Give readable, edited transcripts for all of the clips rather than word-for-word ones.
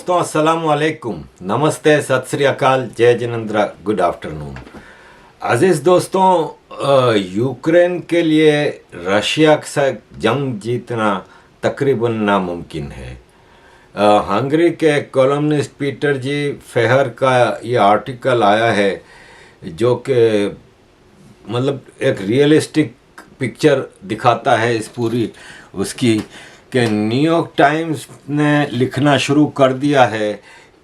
दोस्तों अस्सलाम वालेकुम, नमस्ते, सत श्री अकाल, जय जिनेंद्र, गुड आफ्टरनून। अजीज़ दोस्तों, यूक्रेन के लिए रशिया से जंग जीतना तकरीबन नामुमकिन है। हंगरी के कॉलमनिस्ट पीटर जी फेहर का ये आर्टिकल आया है जो कि मतलब एक रियलिस्टिक पिक्चर दिखाता है इस पूरी उसकी कि न्यूयॉर्क टाइम्स ने लिखना शुरू कर दिया है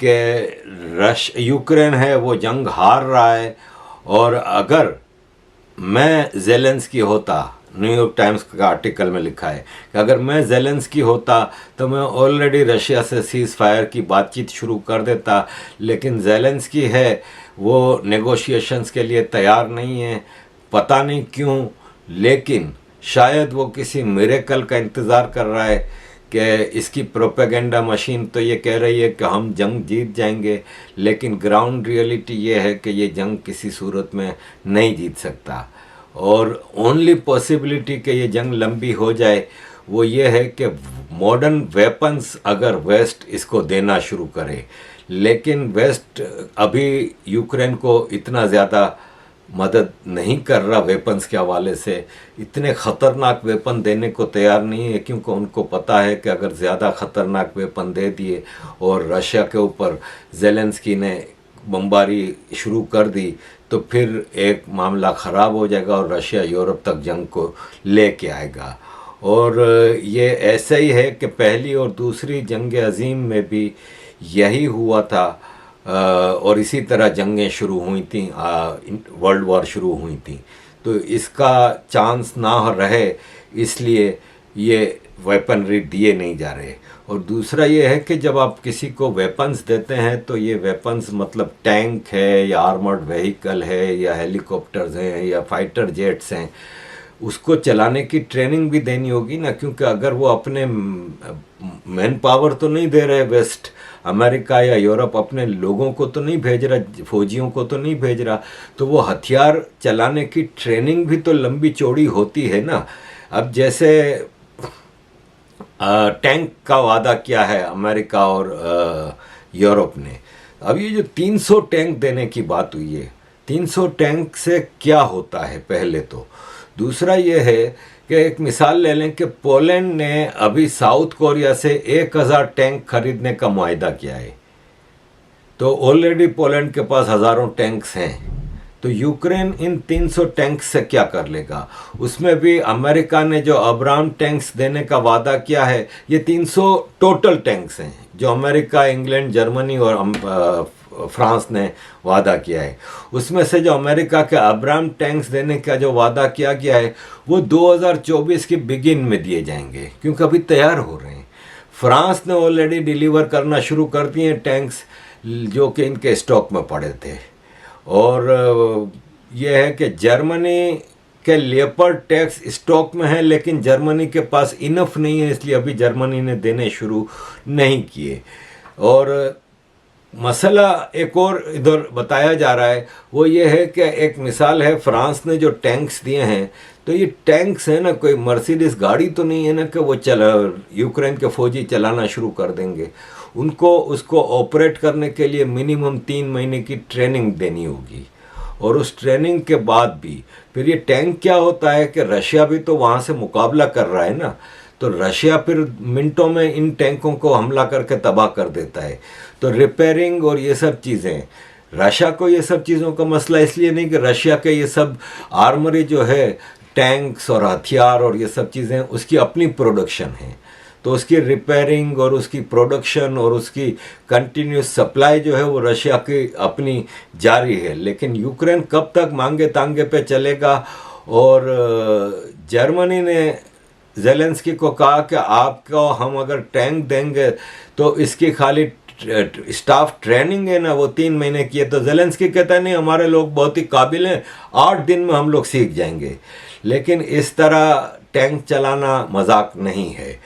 कि यूक्रेन है वो जंग हार रहा है, और अगर मैं ज़ेलेंस्की होता, न्यूयॉर्क टाइम्स का आर्टिकल में लिखा है कि अगर मैं ज़ेलेंस्की होता तो मैं ऑलरेडी रशिया से सीज़ फायर की बातचीत शुरू कर देता, लेकिन ज़ेलेंस्की है वो नेगोशिएशंस के लिए तैयार नहीं है, पता नहीं क्यों, लेकिन शायद वो किसी मिरेकल का इंतज़ार कर रहा है कि इसकी प्रोपेगेंडा मशीन तो ये कह रही है कि हम जंग जीत जाएंगे, लेकिन ग्राउंड रियलिटी ये है कि ये जंग किसी सूरत में नहीं जीत सकता। और ओनली पॉसिबिलिटी कि ये जंग लंबी हो जाए वो ये है कि मॉडर्न वेपन्स अगर वेस्ट इसको देना शुरू करे, लेकिन वेस्ट अभी यूक्रेन को इतना ज़्यादा मदद नहीं कर रहा वेपन्स के हवाले से, इतने ख़तरनाक वेपन देने को तैयार नहीं है, क्योंकि उनको पता है कि अगर ज़्यादा ख़तरनाक वेपन दे दिए और रशिया के ऊपर ज़ेलेंस्की ने बमबारी शुरू कर दी तो फिर एक मामला ख़राब हो जाएगा और रशिया यूरोप तक जंग को लेके आएगा। और ये ऐसा ही है कि पहली और दूसरी जंग अज़ीम में भी यही हुआ था, और इसी तरह जंगें शुरू हुई थी, वर्ल्ड वॉर शुरू हुई थी। तो इसका चांस ना रहे इसलिए ये वेपनरी दिए नहीं जा रहे। और दूसरा ये है कि जब आप किसी को वेपन्स देते हैं तो ये वेपन्स मतलब टैंक है या आर्मर्ड व्हीकल है या हेलीकॉप्टर्स हैं या फाइटर जेट्स हैं, उसको चलाने की ट्रेनिंग भी देनी होगी ना, क्योंकि अगर वो अपने मैन पावर तो नहीं दे रहे, वेस्ट अमेरिका या यूरोप अपने लोगों को तो नहीं भेज रहा, फौजियों को तो नहीं भेज रहा, तो वो हथियार चलाने की ट्रेनिंग भी तो लंबी चौड़ी होती है ना। अब जैसे टैंक का वादा किया है अमेरिका और यूरोप ने, अब ये जो 300 टैंक देने की बात हुई है, 300 टैंक से क्या होता है पहले तो। दूसरा ये है कि एक मिसाल ले लें कि पोलैंड ने अभी साउथ कोरिया से 1000 टैंक खरीदने का मुआहदा किया है, तो ऑलरेडी पोलैंड के पास हज़ारों टैंक्स हैं, तो यूक्रेन इन 300 टैंक्स से क्या कर लेगा। उसमें भी अमेरिका ने जो अब्राम टैंक्स देने का वादा किया है, ये 300 टोटल टैंक्स हैं जो अमेरिका, इंग्लैंड, जर्मनी और फ्रांस ने वादा किया है। उसमें से जो अमेरिका के अब्राम टैंक्स देने का जो वादा किया गया है वो 2024 के बिगिन में दिए जाएंगे, क्योंकि अभी तैयार हो रहे हैं। फ्रांस ने ऑलरेडी डिलीवर करना शुरू कर दिए हैं टैंक्स जो कि इनके स्टॉक में पड़े थे। और यह है कि जर्मनी के लेपर्ड टैंक्स स्टॉक में है, लेकिन जर्मनी के पास इनफ नहीं है, इसलिए अभी जर्मनी ने देने शुरू नहीं किए। और मसला एक और इधर बताया जा रहा है, वो ये है कि एक मिसाल है, फ्रांस ने जो टैंक्स दिए हैं, तो ये टैंक्स है ना, कोई मर्सिडीज गाड़ी तो नहीं है ना कि वो यूक्रेन के फौजी चलाना शुरू कर देंगे। उनको उसको ऑपरेट करने के लिए मिनिमम 3 महीने की ट्रेनिंग देनी होगी, और उस ट्रेनिंग के बाद भी फिर ये टैंक क्या होता है कि रशिया भी तो वहाँ से मुकाबला कर रहा है ना, तो रशिया फिर मिनटों में इन टैंकों को हमला करके तबाह कर देता है। तो रिपेयरिंग और ये सब चीज़ें, रशिया को ये सब चीज़ों का मसला इसलिए नहीं कि रशिया के ये सब आर्मरी जो है, टैंक्स और हथियार और ये सब चीज़ें उसकी अपनी प्रोडक्शन है, तो उसकी रिपेयरिंग और उसकी प्रोडक्शन और उसकी कंटिन्यूस सप्लाई जो है वो रशिया की अपनी जारी है। लेकिन यूक्रेन कब तक मांगे तांगे पे चलेगा। और जर्मनी ने ज़ेलेंस्की को कहा कि आपको हम अगर टैंक देंगे तो इसकी खाली स्टाफ ट्रेनिंग है ना वो 3 महीने की है, तो ज़ेलेंस्की कहता है नहीं, हमारे लोग बहुत ही काबिल हैं, 8 दिन में हम लोग सीख जाएंगे। लेकिन इस तरह टैंक चलाना मजाक नहीं है।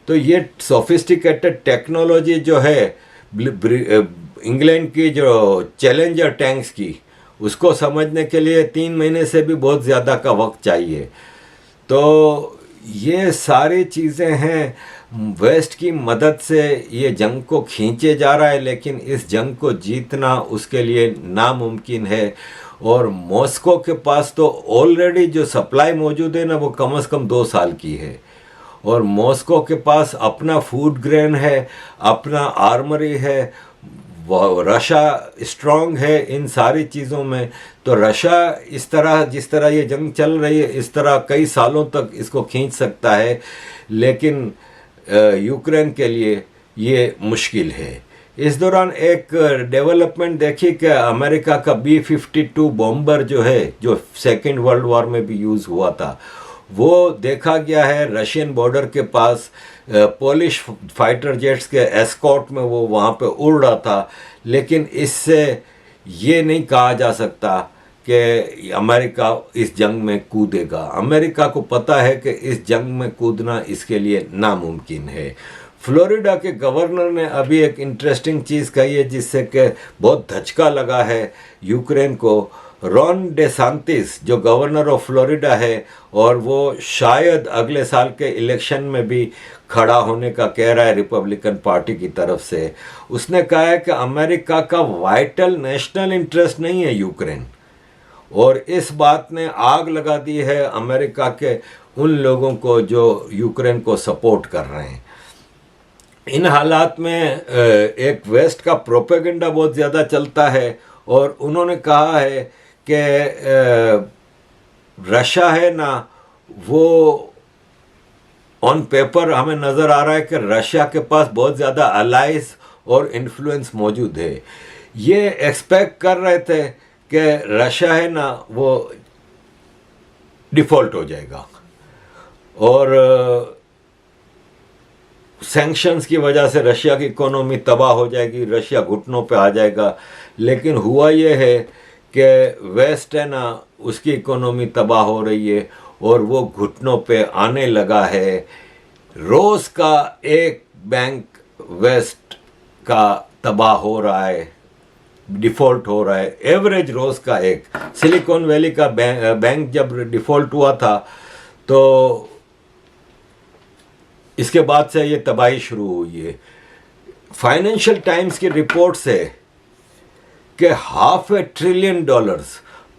तो ये सोफिस्टिकेटेड टेक्नोलॉजी जो है इंग्लैंड की जो चैलेंजर टैंक्स की, उसको समझने के लिए 3 महीने से भी बहुत ज़्यादा का वक्त चाहिए। तो ये सारी चीज़ें हैं। वेस्ट की मदद से ये जंग को खींचे जा रहा है, लेकिन इस जंग को जीतना उसके लिए नामुमकिन है। और मॉस्को के पास तो ऑलरेडी जो सप्लाई मौजूद है ना, वो कम से कम 2 साल की है। और मॉस्को के पास अपना फूड ग्रेन है, अपना आर्मरी है, रशिया स्ट्रांग है इन सारी चीज़ों में। तो रशिया इस तरह, जिस तरह ये जंग चल रही है, इस तरह कई सालों तक इसको खींच सकता है, लेकिन यूक्रेन के लिए ये मुश्किल है। इस दौरान एक डेवलपमेंट देखी कि अमेरिका का B-52 बॉम्बर जो है, जो सेकेंड वर्ल्ड वॉर में भी यूज़ हुआ था, वो देखा गया है रशियन बॉर्डर के पास पोलिश फाइटर जेट्स के एस्कॉर्ट में वो वहाँ पे उड़ रहा था। लेकिन इससे ये नहीं कहा जा सकता कि अमेरिका इस जंग में कूदेगा। अमेरिका को पता है कि इस जंग में कूदना इसके लिए नामुमकिन है। फ्लोरिडा के गवर्नर ने अभी एक इंटरेस्टिंग चीज़ कही है, जिससे कि बहुत धचका लगा है यूक्रेन को। रॉन डेसांतिस जो गवर्नर ऑफ फ्लोरिडा है, और वो शायद अगले साल के इलेक्शन में भी खड़ा होने का कह रहा है रिपब्लिकन पार्टी की तरफ से। उसने कहा है कि अमेरिका का वाइटल नेशनल इंटरेस्ट नहीं है यूक्रेन, और इस बात ने आग लगा दी है अमेरिका के उन लोगों को जो यूक्रेन को सपोर्ट कर रहे हैं। इन हालात में एक वेस्ट का प्रोपेगेंडा बहुत ज़्यादा चलता है, और उन्होंने कहा है कि रशिया है ना, वो ऑन पेपर हमें नज़र आ रहा है कि रशिया के पास बहुत ज़्यादा अलाइज और इन्फ्लुएंस मौजूद है। ये एक्सपेक्ट कर रहे थे कि रशिया है ना, वो डिफ़ॉल्ट हो जाएगा और सैंक्शंस की वजह से रशिया की इकोनॉमी तबाह हो जाएगी, रशिया घुटनों पे आ जाएगा। लेकिन हुआ ये है कि वेस्ट है ना, उसकी इकोनॉमी तबाह हो रही है और वो घुटनों पे आने लगा है। रोज़ का एक बैंक वेस्ट का तबाह हो रहा है, डिफ़ॉल्ट हो रहा है। एवरेज रोज़ का एक। सिलिकॉन वैली का बैंक जब डिफ़ॉल्ट हुआ था, तो इसके बाद से ये तबाही शुरू हुई है। फाइनेंशियल टाइम्स की रिपोर्ट से कि $500 बिलियन,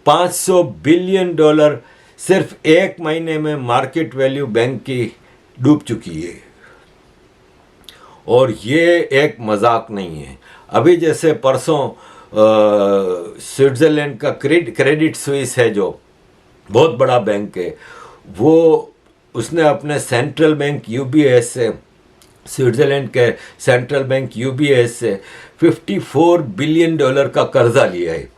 $500 बिलियन सिर्फ एक महीने में मार्केट वैल्यू बैंक की डूब चुकी है। और ये एक मजाक नहीं है। अभी जैसे परसों स्विट्ज़रलैंड का क्रेडिट स्विस है, जो बहुत बड़ा बैंक है, वो उसने अपने सेंट्रल बैंक UBS से, स्विट्ज़रलैंड के सेंट्रल बैंक UBS से $54 बिलियन का कर्जा लिया है।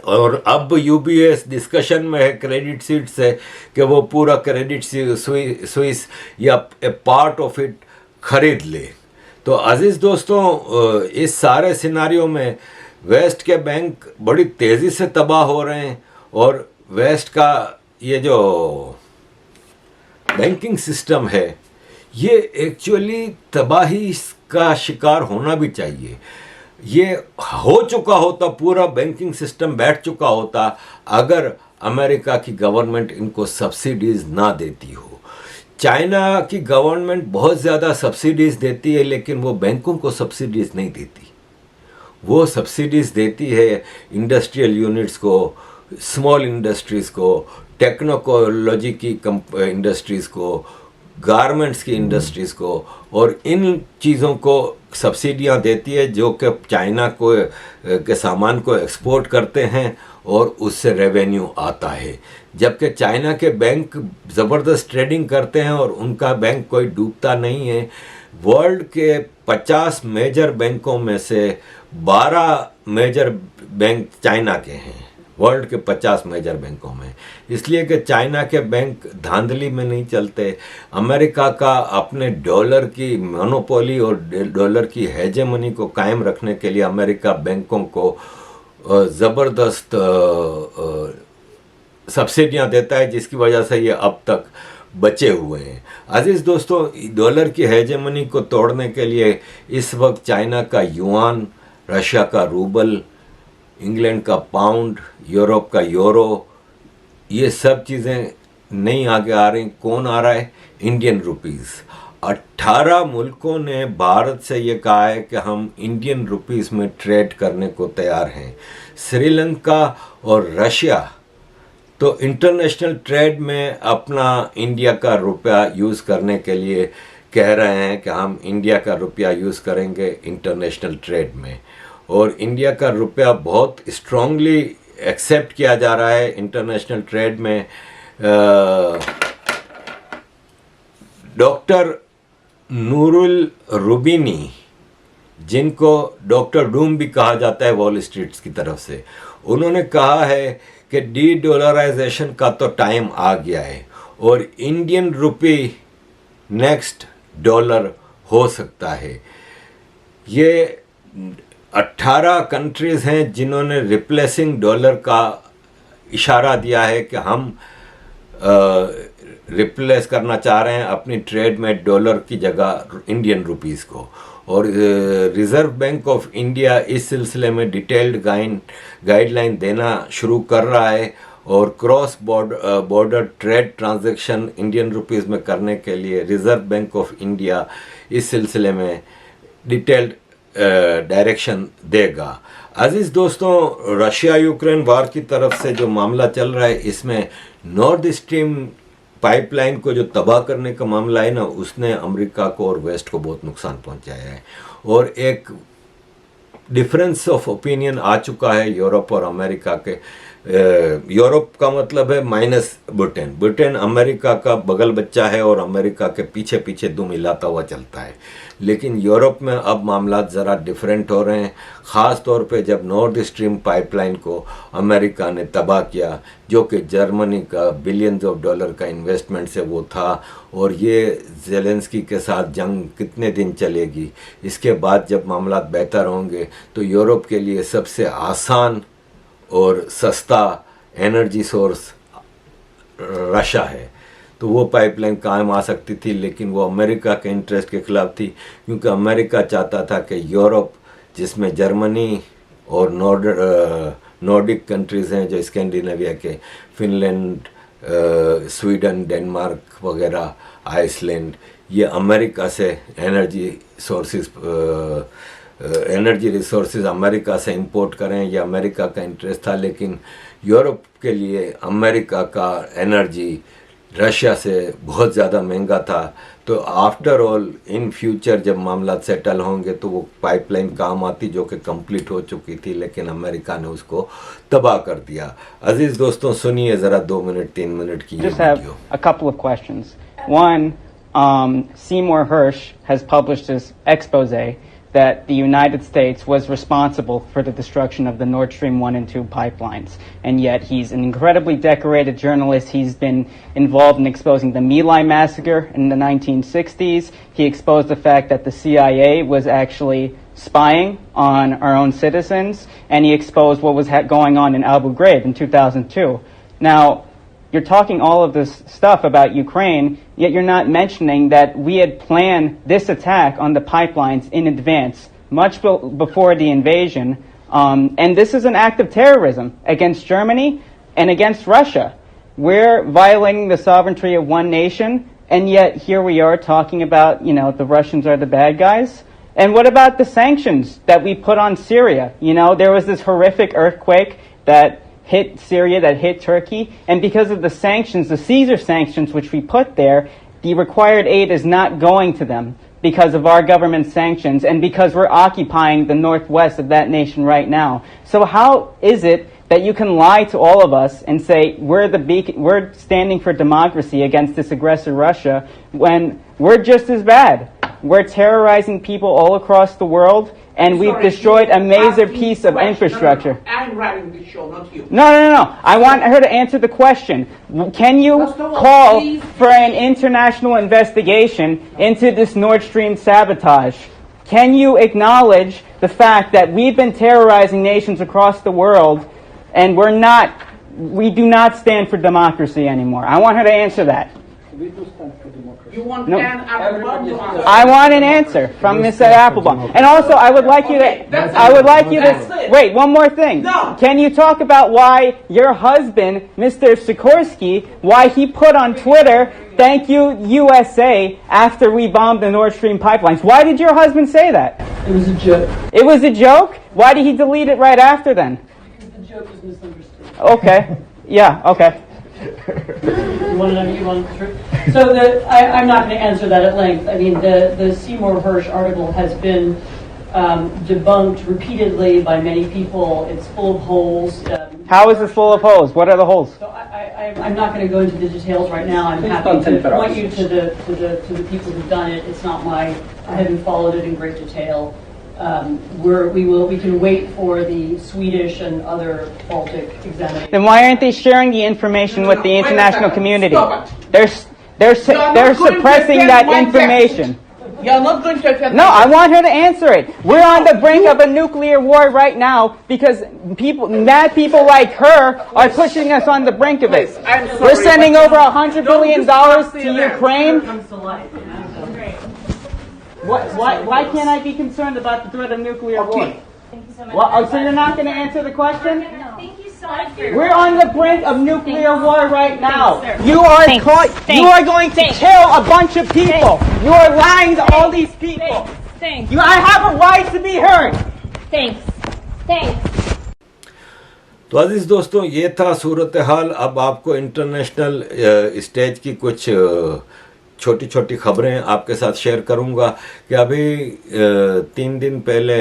और अब UBS डिस्कशन में है क्रेडिट स्विस से कि वो पूरा क्रेडिट स्विस या पार्ट ऑफ इट खरीद ले। तो अजीज़ दोस्तों, इस सारे सिनारियों में वेस्ट के बैंक बड़ी तेज़ी से तबाह हो रहे हैं, और वेस्ट का ये जो बैंकिंग सिस्टम है, ये एक्चुअली तबाही का शिकार होना भी चाहिए। ये हो चुका होता, पूरा बैंकिंग सिस्टम बैठ चुका होता, अगर अमेरिका की गवर्नमेंट इनको सब्सिडीज़ ना देती हो। चाइना की गवर्नमेंट बहुत ज़्यादा सब्सिडीज़ देती है, लेकिन वो बैंकों को सब्सिडीज़ नहीं देती। वो सब्सिडीज़ देती है इंडस्ट्रियल यूनिट्स को, स्मॉल इंडस्ट्रीज़ को, टेक्नोलॉजी की इंडस्ट्रीज़ को, गारमेंट्स की इंडस्ट्रीज़ को, और इन चीज़ों को सब्सिडियां देती है जो कि चाइना को के सामान को एक्सपोर्ट करते हैं और उससे रेवेन्यू आता है। जबकि चाइना के बैंक ज़बरदस्त ट्रेडिंग करते हैं और उनका बैंक कोई डूबता नहीं है। वर्ल्ड के 50 मेजर बैंकों में से 12 मेजर बैंक चाइना के हैं, वर्ल्ड के 50 मेजर बैंकों में। इसलिए कि चाइना के बैंक धांधली में नहीं चलते। अमेरिका का अपने डॉलर की मोनोपोली और डॉलर की हेजेमनी को कायम रखने के लिए अमेरिका बैंकों को ज़बरदस्त सब्सिडियां देता है, जिसकी वजह से ये अब तक बचे हुए हैं। अजीज़ दोस्तों, डॉलर की हेजेमनी को तोड़ने के लिए इस वक्त चाइना का युआन, रशिया का रूबल, इंग्लैंड का पाउंड, यूरोप का यूरो, ये सब चीज़ें नहीं आगे आ रही। कौन आ रहा है? Indian rupees. 18 मुल्कों ने भारत से ये कहा है कि हम इंडियन रुपीस में ट्रेड करने को तैयार हैं। श्रीलंका और रशिया तो इंटरनेशनल ट्रेड में अपना इंडिया का रुपया यूज़ करने के लिए कह रहे हैं कि हम इंडिया का रुपया यूज़ करेंगे इंटरनेशनल ट्रेड में, और इंडिया का रुपया बहुत स्ट्रांगली एक्सेप्ट किया जा रहा है इंटरनेशनल ट्रेड में। डॉक्टर नूरुल रुबीनी, जिनको डॉक्टर डूम भी कहा जाता है वॉल स्ट्रीट की तरफ से, उन्होंने कहा है कि डी डॉलराइजेशन का तो टाइम आ गया है और इंडियन रुपी नेक्स्ट डॉलर हो सकता है। ये 18 कंट्रीज़ हैं जिन्होंने रिप्लेसिंग डॉलर का इशारा दिया है कि हम रिप्लेस करना चाह रहे हैं अपनी ट्रेड में डॉलर की जगह इंडियन रुपीस को। और रिज़र्व बैंक ऑफ इंडिया इस सिलसिले में डिटेल्ड गाइडलाइन देना शुरू कर रहा है और cross border trade transaction Indian rupees में करने के लिए रिज़र्व बैंक ऑफ इंडिया इस सिलसिले में डिटेल्ड डायरेक्शन देगा। अजीज़ दोस्तों, रशिया यूक्रेन वार की तरफ से जो मामला चल रहा है, इसमें नॉर्थ स्ट्रीम पाइपलाइन को जो तबाह करने का मामला है ना, उसने अमेरिका को और वेस्ट को बहुत नुकसान पहुंचाया है। और एक डिफरेंस ऑफ ओपिनियन आ चुका है यूरोप और अमेरिका के। यूरोप का मतलब है माइनस ब्रिटेन। ब्रिटेन अमेरिका का बगल बच्चा है और अमेरिका के पीछे पीछे दुम हिलाता हुआ चलता है। लेकिन यूरोप में अब मामला ज़रा डिफरेंट हो रहे हैं, ख़ास तौर पे जब नॉर्थ स्ट्रीम पाइपलाइन को अमेरिका ने तबाह किया, जो कि जर्मनी का बिलियंस ऑफ डॉलर का इन्वेस्टमेंट से वो था। और ये ज़ेलेंस्की के साथ जंग कितने दिन चलेगी, इसके बाद जब मामला बेहतर होंगे तो यूरोप के लिए सबसे आसान और सस्ता एनर्जी सोर्स रशिया है, तो वो पाइपलाइन कायम आ सकती थी। लेकिन वो अमेरिका के इंटरेस्ट के खिलाफ थी, क्योंकि अमेरिका चाहता था कि यूरोप, जिसमें जर्मनी और नॉर्डिक कंट्रीज़ हैं जो स्कैंडिनेविया के, फिनलैंड, स्वीडन, डेनमार्क वगैरह, आइसलैंड, ये अमेरिका से एनर्जी रिसोर्सेज अमेरिका से इंपोर्ट करें, ये अमेरिका का इंटरेस्ट था। लेकिन यूरोप के लिए अमेरिका का एनर्जी रशिया से बहुत ज़्यादा महंगा था। तो आफ्टर ऑल इन फ्यूचर जब मामला सेटल होंगे तो वो पाइपलाइन काम आती, जो कि कंप्लीट हो चुकी थी, लेकिन अमेरिका ने उसको तबाह कर दिया। अजीज़ दोस्तों, सुनिए ज़रा 2 मिनट 3 मिनट की ये video. A couple of questions. One, Seymour Hersh has published his expose that the United States was responsible for the destruction of the Nord Stream 1 and 2 pipelines. And yet he's an incredibly decorated journalist. He's been involved in exposing the My Lai massacre in the 1960s. He exposed the fact that the CIA was actually spying on our own citizens. And he exposed what was going on in Abu Ghraib in 2002. Now, you're talking all of this stuff about Ukraine, yet you're not mentioning that we had planned this attack on the pipelines in advance, much before the invasion. And this is an act of terrorism against Germany and against Russia. We're violating the sovereignty of one nation, and yet here we are talking about, the Russians are the bad guys. And what about the sanctions that we put on Syria? There was this horrific earthquake that hit Syria, that hit Turkey, and because of the sanctions, the Caesar sanctions which we put there, the required aid is not going to them because of our government sanctions and because we're occupying the northwest of that nation right now. So how is it that you can lie to all of us and say we're standing for democracy against this aggressor Russia when we're just as bad? We're terrorizing people all across the world, and we've destroyed a major piece of infrastructure. No, I'm running the show, not you. No. I want her to answer the question. Can you call for an international investigation into this Nord Stream sabotage? Can you acknowledge the fact that we've been terrorizing nations across the world, and we do not stand for democracy anymore? I want her to answer that. We do stand for democracy. You want No. Anne Applebaum to answer? I want an answer from Mr. Applebaum. And also, I would like you Okay, that's to, I would like you That's to, it. wait, one more thing. No. Can you talk about why your husband, Mr. Sikorsky, why he put on Twitter, "Thank you, USA," after we bombed the Nord Stream pipelines? Why did your husband say that? It was a joke. It was a joke? Why did he delete it right after then? Because the joke was misunderstood. Okay. Yeah, okay. You want to know? You want the truth? So I'm not going to answer that at length. I mean, the Seymour Hersh article has been debunked repeatedly by many people. It's full of holes. How is it full of holes? What are the holes? So I'm not going to go into the details right now. I'm Please happy don't to interrupt. point you to the people who've done it. It's not my. I haven't followed it in great detail. We can wait for the Swedish and other Baltic examinations. Then why aren't they sharing the information with the Wait a international second. community? Stop it. They're You are not they're going to suppressing defend that my information. You're not going to offend No, me. I want her to answer it. We're on the brink of a nuclear war right now because mad people like her are pushing us on the brink of it. Please, I'm sorry, We're sending but over $100 billion discuss to the event. Ukraine. Comes to life. Why can't I be concerned about the threat of nuclear war? Okay. Thank you so much. Well, oh, so you're not going to answer the question? No. Thank you so much for your We're on the brink of nuclear war right now. Thanks, sir. You are Thanks. you are going to Thanks. kill a bunch of people. You are lying to all these people. Thanks. I have a right to be heard. Thanks. Thanks. तो अजीज दोस्तों, ये था सूरत हाल। अब आपको international stage की कुछ छोटी छोटी खबरें आपके साथ शेयर करूंगा कि अभी 3 दिन पहले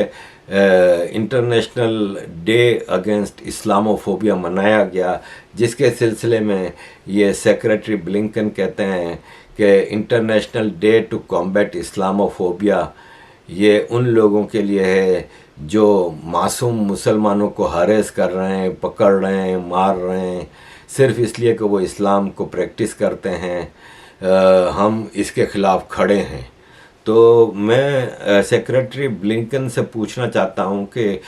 इंटरनेशनल डे अगेंस्ट इस्लामोफोबिया मनाया गया, जिसके सिलसिले में ये सेक्रेटरी ब्लिंकन कहते हैं कि international day to combat Islamophobia ये उन लोगों के लिए है जो मासूम मुसलमानों को हरेस कर रहे हैं, पकड़ रहे हैं, मार रहे हैं, सिर्फ इसलिए कि वो इस्लाम को प्रैक्टिस करते हैं। हम इसके ख़िलाफ़ खड़े हैं। तो मैं सेक्रेटरी ब्लिंकन से पूछना चाहता हूं कि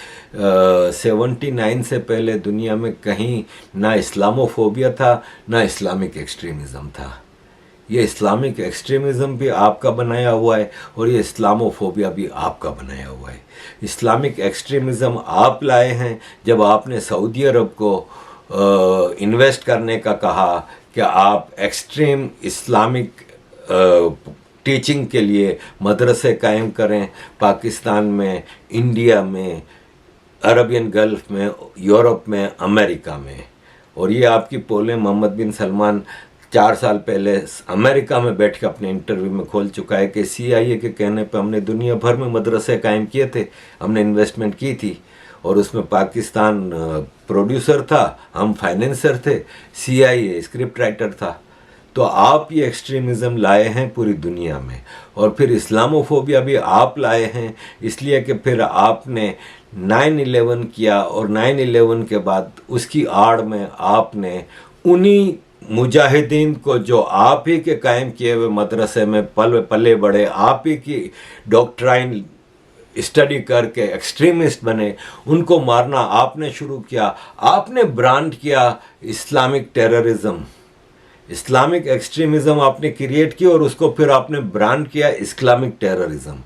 79 से पहले दुनिया में कहीं ना इस्लामोफोबिया था ना इस्लामिक एक्सट्रीमिज़म था। ये इस्लामिक एक्सट्रीमिज़म भी आपका बनाया हुआ है और ये इस्लामोफोबिया भी आपका बनाया हुआ है। इस्लामिक एक्सट्रीमिज़म आप लाए हैं जब आपने सऊदी अरब को इन्वेस्ट करने का कहा कि आप एक्सट्रीम इस्लामिक टीचिंग के लिए मदरसे कायम करें पाकिस्तान में, इंडिया में, अरबियन गल्फ में, यूरोप में, अमेरिका में। और ये आपकी पोलें मोहम्मद बिन सलमान 4 साल पहले अमेरिका में बैठ के अपने इंटरव्यू में खोल चुका है कि CIA के कहने पे हमने दुनिया भर में मदरसे कायम किए थे, हमने इन्वेस्टमेंट की थी और उसमें पाकिस्तान प्रोड्यूसर था, हम फाइनेंसर थे, CIA स्क्रिप्ट राइटर था। तो आप ये एक्सट्रीमिज़म लाए हैं पूरी दुनिया में और फिर इस्लामोफोबिया भी आप लाए हैं इसलिए कि फिर आपने 9/11 किया और 9/11 के बाद उसकी आड़ में आपने उन्हीं मुजाहिदीन को जो आप ही के कायम किए हुए मदरसे में पले बड़े, आप ही की डॉक्ट्राइन स्टडी करके एक्सट्रीमिस्ट बने, उनको मारना आपने शुरू किया। आपने ब्रांड किया इस्लामिक टेररिज्म, इस्लामिक एक्सट्रीमिज़म आपने क्रिएट की और उसको फिर आपने ब्रांड किया इस्लामिक टेररिज्म।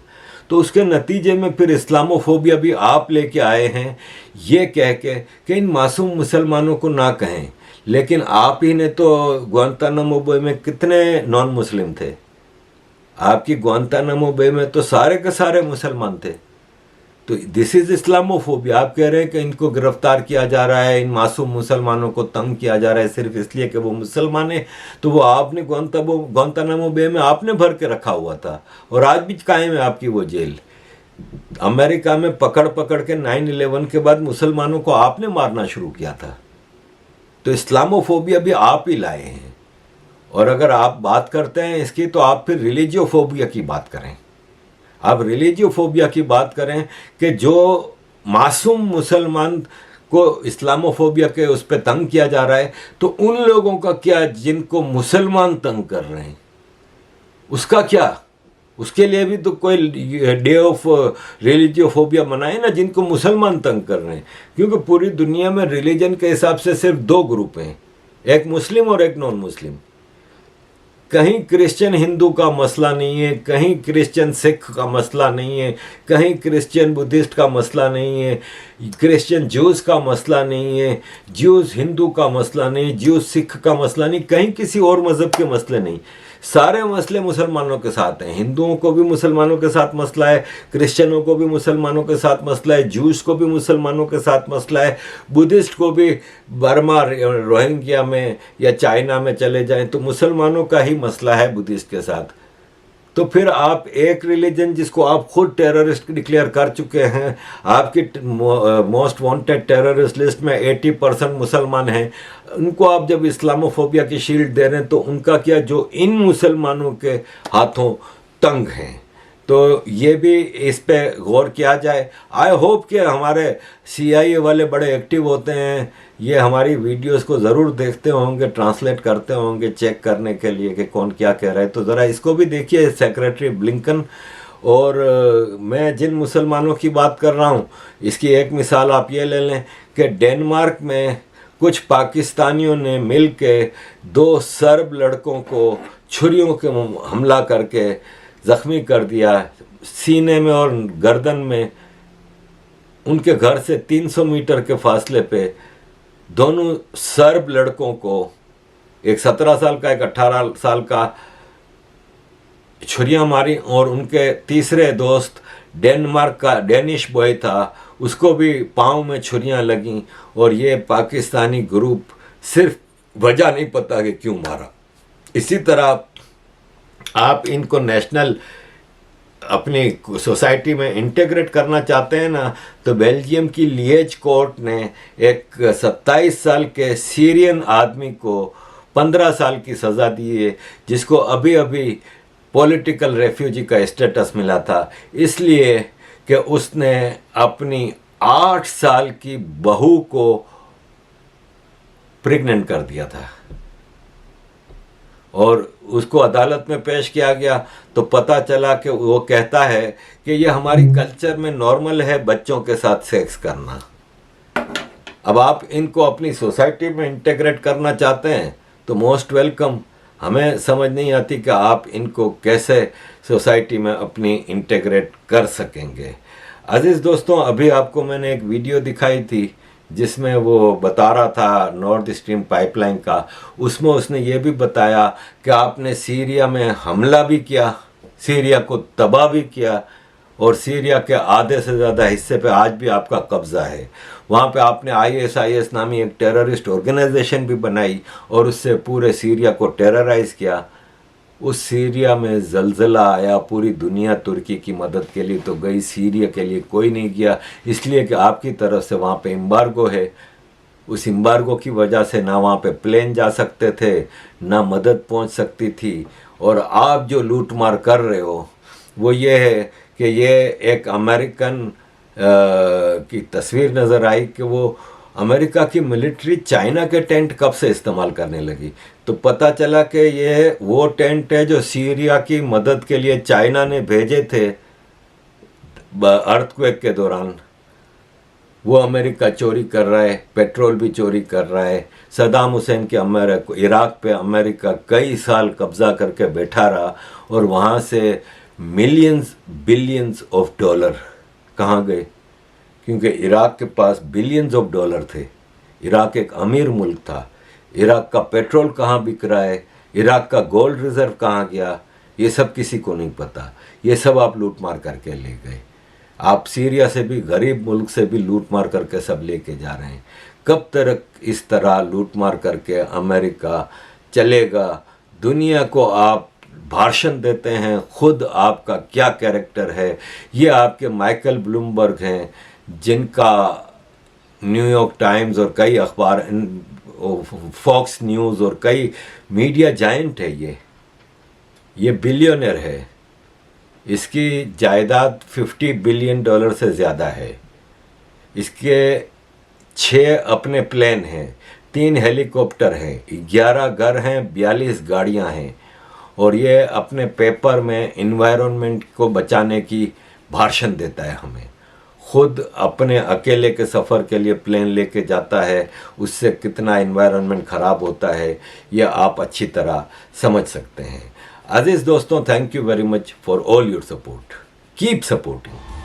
तो उसके नतीजे में फिर इस्लामोफोबिया भी आप लेके आए हैं ये कह के कि इन मासूम मुसलमानों को ना कहें। लेकिन आप ही ने तो ग्वांतानामो बे में कितने नॉन मुस्लिम थे? आपकी ग्वांतानामो बे में तो सारे के सारे मुसलमान थे। तो दिस इज़ इस्लामोफोबिया। आप कह रहे हैं कि इनको गिरफ्तार किया जा रहा है, इन मासूम मुसलमानों को तंग किया जा रहा है सिर्फ इसलिए कि वो मुसलमान है। तो वो आपने ग्वांतानामो बे में आपने भर के रखा हुआ था और आज भी कायम है आपकी वो जेल। अमेरिका में पकड़ पकड़ के 9/11 के बाद मुसलमानों को आपने मारना शुरू किया था। तो इस्लामोफोबिया भी आप ही लाए हैं। और अगर आप बात करते हैं इसकी तो आप फिर रिलीजियोफोबिया की बात करें। आप रिलीजियोफोबिया की बात करें कि जो मासूम मुसलमान को इस्लामोफोबिया के उस पर तंग किया जा रहा है, तो उन लोगों का क्या जिनको मुसलमान तंग कर रहे हैं उसका क्या? उसके लिए भी तो कोई डे ऑफ रिलीजियोफोबिया मनाए ना, जिनको मुसलमान तंग कर रहे हैं। क्योंकि पूरी दुनिया में रिलीजन के हिसाब से सिर्फ 2 ग्रुप हैं, एक मुस्लिम और एक नॉन मुस्लिम। कहीं क्रिश्चियन हिंदू का मसला नहीं है, कहीं क्रिश्चियन सिख का मसला नहीं है, कहीं क्रिश्चियन बुद्धिस्ट का मसला नहीं है, क्रिश्चियन ज्यूज का मसला नहीं है, ज्यूज हिंदू का मसला नहीं, ज्यूज सिख का मसला नहीं, कहीं किसी और मज़हब के मसले नहीं। सारे मसले मुसलमानों के साथ हैं। हिंदुओं को भी मुसलमानों के साथ मसला है, क्रिश्चियनों को भी मुसलमानों के साथ मसला है, जूस को भी मुसलमानों के साथ मसला है, बुद्धिस्ट को भी बर्मा रोहिंग्या में या चाइना में चले जाएं तो मुसलमानों का ही मसला है बुद्धिस्ट के साथ। तो फिर आप एक रिलीजन जिसको आप खुद टेररिस्ट डिक्लेयर कर चुके हैं, आपकी मोस्ट वांटेड टेररिस्ट लिस्ट में 80% मुसलमान हैं, उनको आप जब इस्लामोफोबिया की शील्ड दे रहे हैं तो उनका क्या जो इन मुसलमानों के हाथों तंग हैं। तो ये भी इस पे गौर किया जाए। आई होप कि हमारे CIA वाले बड़े एक्टिव होते हैं, ये हमारी वीडियोस को ज़रूर देखते होंगे, ट्रांसलेट करते होंगे चेक करने के लिए कि कौन क्या कह रहा है। तो ज़रा इसको भी देखिए, सेक्रेटरी ब्लिंकन। और मैं जिन मुसलमानों की बात कर रहा हूँ, इसकी एक मिसाल आप ये ले लें कि डेनमार्क में कुछ पाकिस्तानियों ने मिल के 2 सर्ब लड़कों को छुरियों के हमला करके ज़ख्मी कर दिया, सीने में और गर्दन में। उनके घर से 300 मीटर के फासले पे दोनों सर्ब लड़कों को, एक 17 साल का एक 18 साल का, छुरियां मारी। और उनके तीसरे दोस्त डेनमार्क का डेनिश बॉय था, उसको भी पाँव में छुरियां लगीं। और ये पाकिस्तानी ग्रुप सिर्फ वजह नहीं पता कि क्यों मारा। इसी तरह आप इनको नेशनल अपनी सोसाइटी में इंटीग्रेट करना चाहते हैं ना, तो बेल्जियम की लिएज कोर्ट ने एक 27 साल के सीरियन आदमी को 15 साल की सज़ा दी है, जिसको अभी अभी पॉलिटिकल रेफ्यूजी का स्टेटस मिला था, इसलिए कि उसने अपनी 8 साल की बहू को प्रेग्नेंट कर दिया था। और उसको अदालत में पेश किया गया तो पता चला कि वो कहता है कि ये हमारी कल्चर में नॉर्मल है बच्चों के साथ सेक्स करना। अब आप इनको अपनी सोसाइटी में इंटीग्रेट करना चाहते हैं तो मोस्ट वेलकम। हमें समझ नहीं आती कि आप इनको कैसे सोसाइटी में अपनी इंटीग्रेट कर सकेंगे। अजीज़ दोस्तों, अभी आपको मैंने एक वीडियो दिखाई थी जिसमें वो बता रहा था नॉर्थ स्ट्रीम पाइपलाइन का। उसमें उसने ये भी बताया कि आपने सीरिया में हमला भी किया, सीरिया को तबाह भी किया, और सीरिया के आधे से ज़्यादा हिस्से पे आज भी आपका कब्ज़ा है। वहाँ पे आपने ISIS नामी एक टेररिस्ट ऑर्गेनाइजेशन भी बनाई और उससे पूरे सीरिया को टेरराइज़ किया। उस सीरिया में ज़लज़ला आया, पूरी दुनिया तुर्की की मदद के लिए तो गई, सीरिया के लिए कोई नहीं गया, इसलिए कि आपकी तरफ से वहाँ पे एम्बार्गो है। उस एम्बार्गो की वजह से ना वहाँ पे प्लेन जा सकते थे, ना मदद पहुँच सकती थी। और आप जो लूट मार कर रहे हो वो ये है कि ये एक अमेरिकन की तस्वीर नज़र आई कि वो अमेरिका की मिलिट्री चाइना के टेंट कब से इस्तेमाल करने लगी। तो पता चला कि ये वो टेंट है जो सीरिया की मदद के लिए चाइना ने भेजे थे अर्थक्वेक के दौरान। वो अमेरिका चोरी कर रहा है, पेट्रोल भी चोरी कर रहा है। सदाम हुसैन के इराक पे अमेरिका कई साल कब्जा करके बैठा रहा और वहाँ से मिलियंस बिलियंस ऑफ डॉलर कहाँ गए, क्योंकि इराक के पास बिलियंस ऑफ डॉलर थे। इराक एक अमीर मुल्क था। इराक का पेट्रोल कहाँ बिक रहा है, इराक का गोल्ड रिजर्व कहाँ गया, ये सब किसी को नहीं पता। ये सब आप लूट मार करके ले गए। आप सीरिया से भी, गरीब मुल्क से भी लूट मार करके सब लेके जा रहे हैं। कब तक इस तरह लूट मार करके अमेरिका चलेगा? दुनिया को आप भाषण देते हैं, खुद आपका क्या कैरेक्टर है। ये आपके माइकल ब्लूमबर्ग हैं, जिनका न्यूयॉर्क टाइम्स और कई अखबार, फॉक्स न्यूज़ और कई मीडिया जायंट है। ये बिलियनर है। इसकी जायदाद $50 बिलियन से ज़्यादा है। इसके 6 अपने प्लेन हैं, 3 हेलीकॉप्टर हैं, 11 घर हैं, 42 गाड़ियां हैं। और ये अपने पेपर में इन्वायरमेंट को बचाने की भाषण देता है हमें। खुद अपने अकेले के सफ़र के लिए प्लेन लेके जाता है, उससे कितना एनवायरनमेंट ख़राब होता है, ये आप अच्छी तरह समझ सकते हैं। अजीज़ दोस्तों, thank you very much for all your support. Keep supporting.